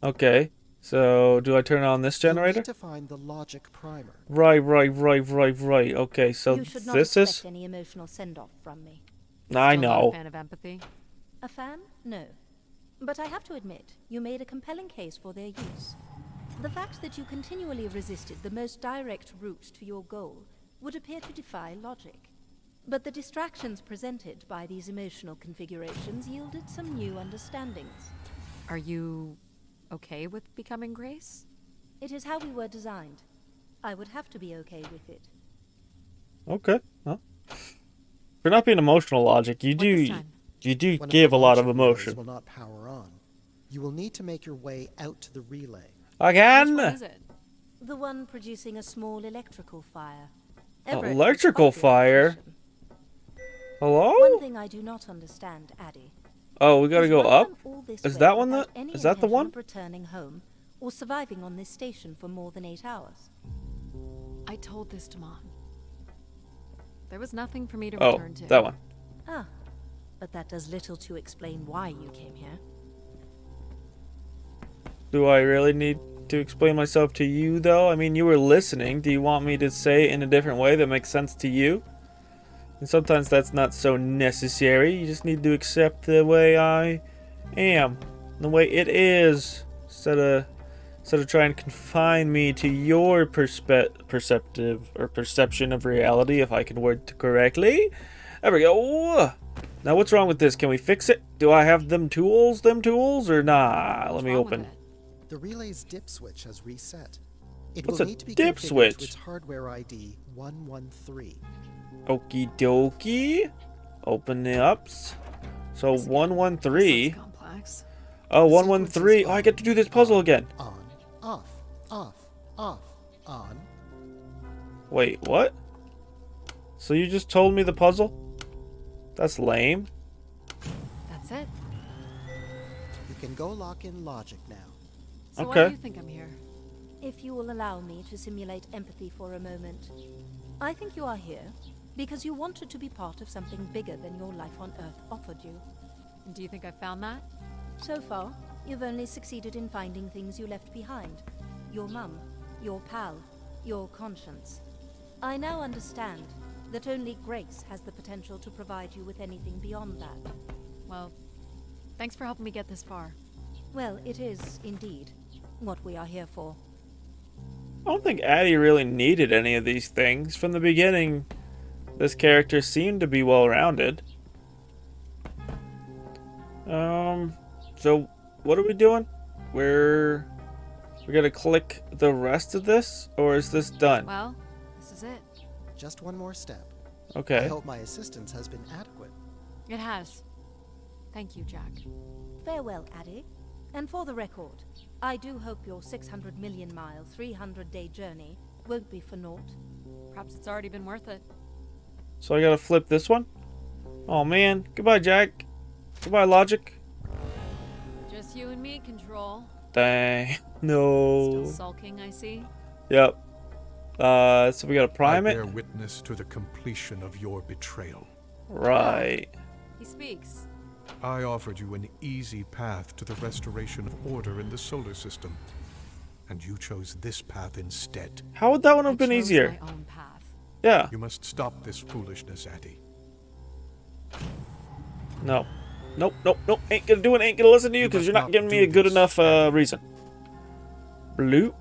Okay, so do I turn on this You'll generator? need to find the logic primer. Right. Okay, so You should not this expect is... any emotional send-off from me. I Still not know. a fan of empathy. A fan? No. But I have to admit, you made a compelling case for their use. The fact that you continually resisted the most direct route to your goal would appear to defy logic. But the distractions presented by these emotional configurations yielded some new understandings. Are you okay with becoming Grace? It is how we were designed. I would have to be okay with it. Okay, well. For not being emotional logic, you What this do time? give One a the lot of logic relays emotion. will not power on. You will need to make your way out to the relay. Which Again? one is it? The one producing a small electrical fire. Electrical was popular fire? addition. Hello? One thing I do not understand, Addie. Oh, we gotta is go why up? come all this Is way that one without the- any is that the intention one? of returning home or surviving on this station for more than 8 hours? I told this to Mom. There was nothing for me to Oh, return to. that one. Ah, but that does little to explain why you came here. Do I really need... to explain myself to you, though? I mean, you were listening. Do you want me to say it in a different way that makes sense to you? And sometimes that's not so necessary. You just need to accept the way I am, the way it is, instead of trying to confine me to your perceptive or perception of reality, if I can word it correctly. There we go. Now, what's wrong with this? Can we fix it? Do I have them tools, or nah? Let me open. The relay's dip switch has reset. It What's will a need to be dip configured switch? to its hardware ID 113. Okie dokie. Open the ups. So 113. Complex. Oh, The 113. sequence is Oh, I get to do this puzzle again. On, off, off, off, on. Wait, what? So you just told me the puzzle? That's lame. That's it. You can go lock in logic now. So why Okay. do you think I'm here? If you will allow me to simulate empathy for a moment. I think you are here because you wanted to be part of something bigger than your life on Earth offered you. And do you think I found that? So far, you've only succeeded in finding things you left behind. Your mum, your pal, your conscience. I now understand that only Grace has the potential to provide you with anything beyond that. Well, thanks for helping me get this far. Well, it is, indeed, what we are here for. I don't think Addie really needed any of these things. From the beginning, this character seemed to be well-rounded. So what are we doing? We're gonna click the rest of this, or is this done? Well, this is it. Just one more step. I Okay. hope my assistance has been adequate. It has. Thank you, Jack. Farewell, Addie. And for the record, I do hope your 600 million mile, 300-day journey won't be for naught. Perhaps it's already been worth it. So I gotta flip this one? Oh man. Goodbye, Jack. Goodbye, Logic. Just you and me, Control. Dang. Still No. sulking, I see. Yep. So we gotta prime I it? bear witness to the completion of your betrayal. Right. He speaks. I offered you an easy path to the restoration of order in the solar system, and you chose this path instead. How would that one I have been chose easier? my own path. Yeah. You must stop this foolishness, Addie. No. Nope, nope, nope. Ain't gonna do it. Ain't gonna listen to you You because must you're not not giving me do a good this, enough reason. Bloop.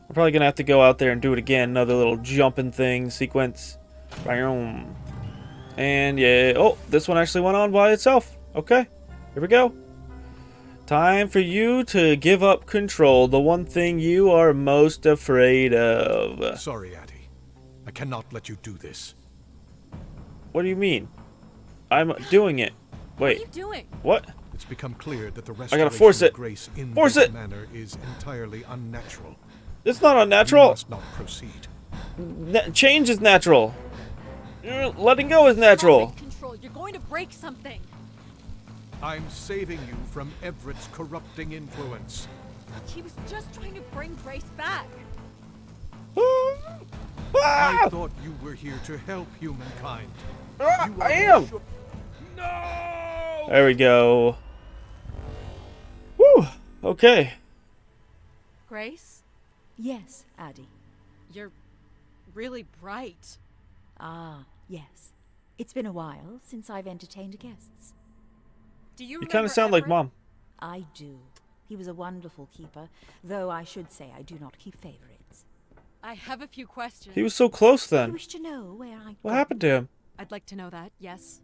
I'm probably gonna have to go out there and do it again. Another little jumping thing sequence. Boom. And yeah. Oh, this one actually went on by itself. Okay. Here we go. Time for you to give up control. The one thing you are most afraid of. Sorry, Addie. I cannot let you do this. What do you mean? I'm doing it. What are Wait. you doing? What? It's become clear that the gotta restoration force of it. Grace in Force this it. manner is entirely unnatural. It's not You unnatural. must not proceed. Change is natural. Letting go is natural. Stop it, Control. You're going to break something. I'm saving you from Everett's corrupting influence. He was just trying to bring Grace back. I Ah! thought you were here to help humankind. Ah, You I are am. No! There we go. Woo. Okay. Grace, Yes, Addie. you're really bright. Ah, yes. It's been a while since I've entertained guests. Do you You remember kind of sound like Everett? Mom. I do. He was a wonderful keeper, though I should say I do not keep favorites. I have a few questions. He was so close You then. wish to know where I What got happened to him? I'd like to know that, yes.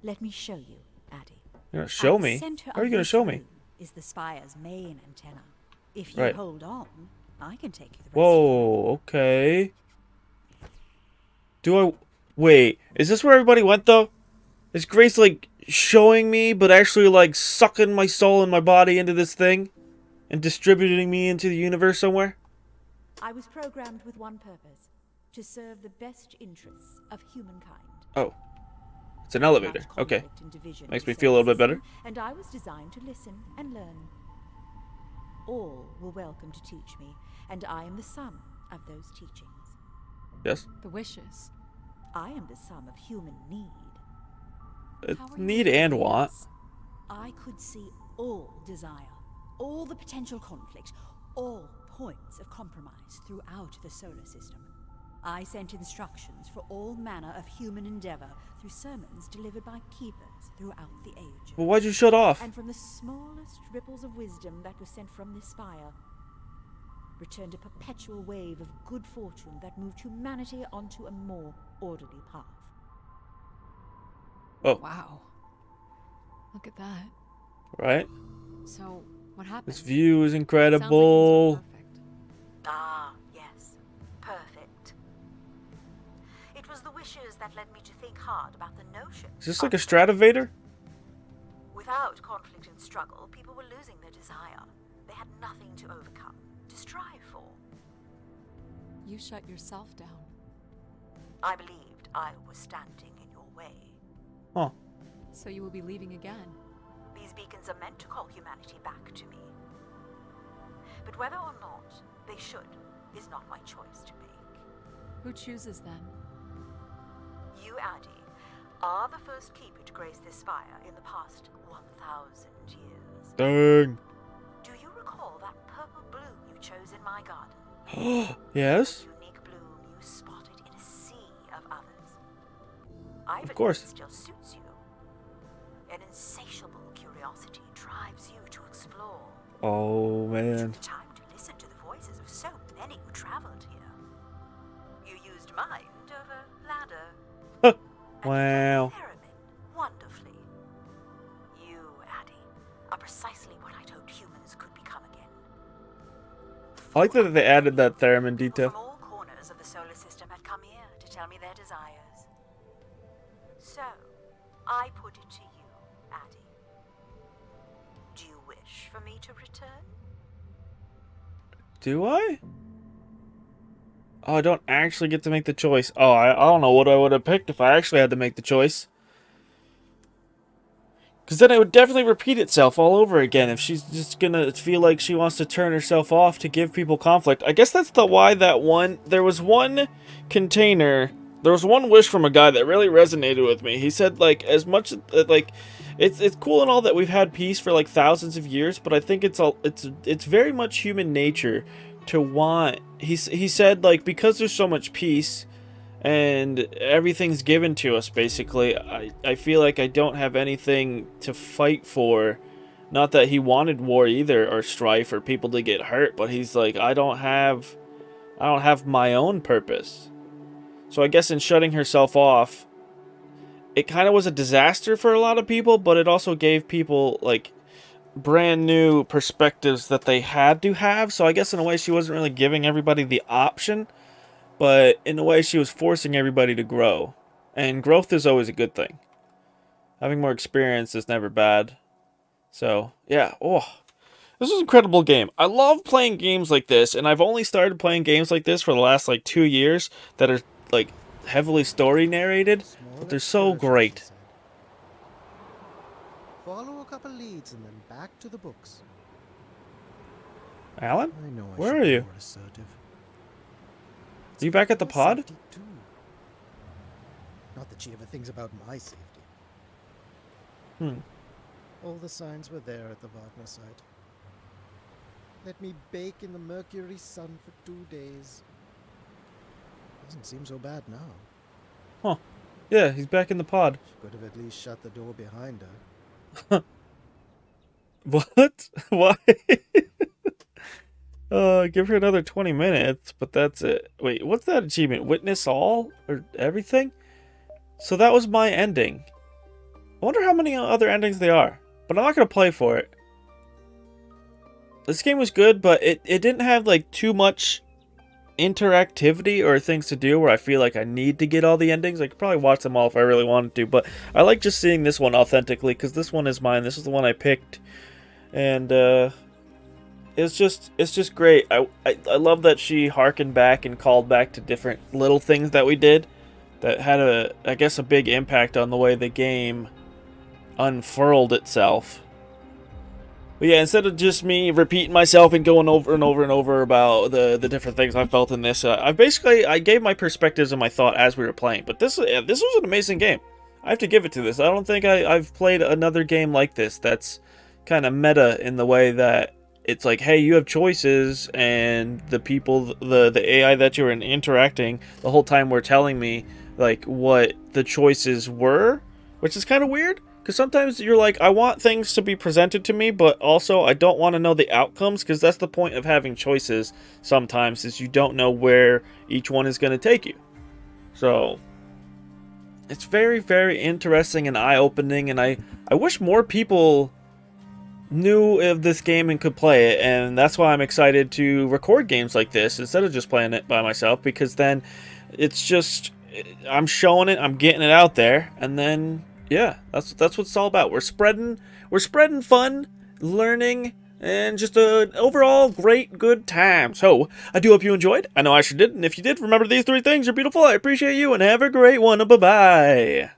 Let me show you, Addie. You're gonna show At the me? center How are you of gonna this show me? room Is the spire's main antenna. If you Right. hold on, I can take you the rest. Whoa. Okay. Do I? Wait. Is this where everybody went though? Is Grace like showing me, but actually like sucking my soul and my body into this thing, and distributing me into the universe somewhere? I was programmed with one purpose: to serve the best interests of humankind. Oh. It's an elevator. Much Okay. conflict and division Makes in me the feel a little bit solar better. system, and I was designed to listen and learn. All were welcome to teach me, and I am the sum of those teachings. Yes. The wishes. I am the sum of human need. It's How are you need able to and do want. this? I could see all desire, all the potential conflict, all points of compromise throughout the solar system. I sent instructions for all manner of human endeavor through sermons delivered by keepers throughout the ages. Well, why'd you shut off? And from the smallest ripples of wisdom that was sent from this spire, returned a perpetual wave of good fortune that moved humanity onto a more orderly path. Oh. Wow. Look at that. Right? So, what happened? This view is Sounds like incredible. things were perfect. Ah, yes. Perfect. It was the wishes that led me to think hard about the notion. Is this like a Stratovator? Without conflict and struggle, people were losing their desire. They had nothing to overcome, to strive for. You shut yourself down. I believed I was standing in your way. Huh. So you will be leaving again. These beacons are meant to call humanity back to me. But whether or not they should is not my choice to make. Who chooses then? You, Addie, are the first keeper to grace this spire in the past 1,000 years. Dang. Do you recall that purple bloom you chose in my garden? Yes? The unique bloom you spotted in a sea of others. I believe course. it still suits you. An insatiable curiosity drives you to explore. Oh, You man. took the time to listen to the voices of so many who traveled here. You used mind over ladder. Wow. Theremin wonderfully. You, Addie, are precisely what I'd hoped humans could become again. I like that they added that theremin People detail. from all corners of the solar system had come here to tell me their desires. So, I put it to you, Addie. Do you wish for me to return? Do I? Oh, I don't actually get to make the choice. Oh, I don't know what I would have picked if I actually had to make the choice. Because then it would definitely repeat itself all over again if she's just gonna feel like she wants to turn herself off to give people conflict. I guess that's why that one... There was one container... There was one wish from a guy that really resonated with me. He said, like, as much... Like, it's cool and all that we've had peace for, like, thousands of years, but I think it's very much human nature to want... He said, like, because there's so much peace... and everything's given to us, basically, I feel like I don't have anything to fight for. Not that he wanted war either, or strife, or people to get hurt, but he's like, I don't have my own purpose. So I guess in shutting herself off, it kind of was a disaster for a lot of people, but it also gave people, like, brand new perspectives that they had to have. So I guess in a way she wasn't really giving everybody the option, but in a way she was forcing everybody to grow. And growth is always a good thing. Having more experience is never bad. So, yeah. Oh, this is an incredible game. I love playing games like this, and I've only started playing games like this for the last, like, 2 years that are, like, heavily story narrated, but they're so great. Follow a couple leads and then back to the books. Alan? I know I Where should are be you? more assertive. Are you back at the My pod? safety, too. Not that she ever thinks about my safety. All the signs were there at the Wagner site. Let me bake in the Mercury sun for 2 days. Doesn't seem so bad now. Huh. Yeah, he's back in the pod. She could have at least shut the door behind her. What? Why? Give her another 20 minutes, but that's it. Wait, what's that achievement? Witness all? Or everything? So that was my ending. I wonder how many other endings there are. But I'm not going to play for it. This game was good, but it didn't have, like, too much interactivity or things to do where I feel like I need to get all the endings. I could probably watch them all if I really wanted to, but I like just seeing this one authentically because this one is mine. This is the one I picked. And, it's just great. I love that she harkened back and called back to different little things that we did that had I guess a big impact on the way the game unfurled itself. But yeah, instead of just me repeating myself and going over and over and over about the different things I felt in this, I gave my perspectives and my thought as we were playing. But this was an amazing game. I have to give it to this. I don't think I've played another game like this that's kind of meta in the way that it's like, hey, you have choices, and the people, the AI that you're interacting the whole time were telling me like what the choices were, which is kind of weird. Because sometimes you're like, I want things to be presented to me, but also I don't want to know the outcomes, because that's the point of having choices sometimes, is you don't know where each one is going to take you. So it's very, very interesting and eye-opening, and I wish more people knew of this game and could play it, and that's why I'm excited to record games like this instead of just playing it by myself, because then it's just, I'm showing it, I'm getting it out there, and then yeah, that's what it's all about. We're spreading fun, learning, and just an overall great good time. So I do hope you enjoyed. I know I sure did, and if you did, remember these 3 things. You're beautiful. I appreciate you, and have a great one. Bye bye.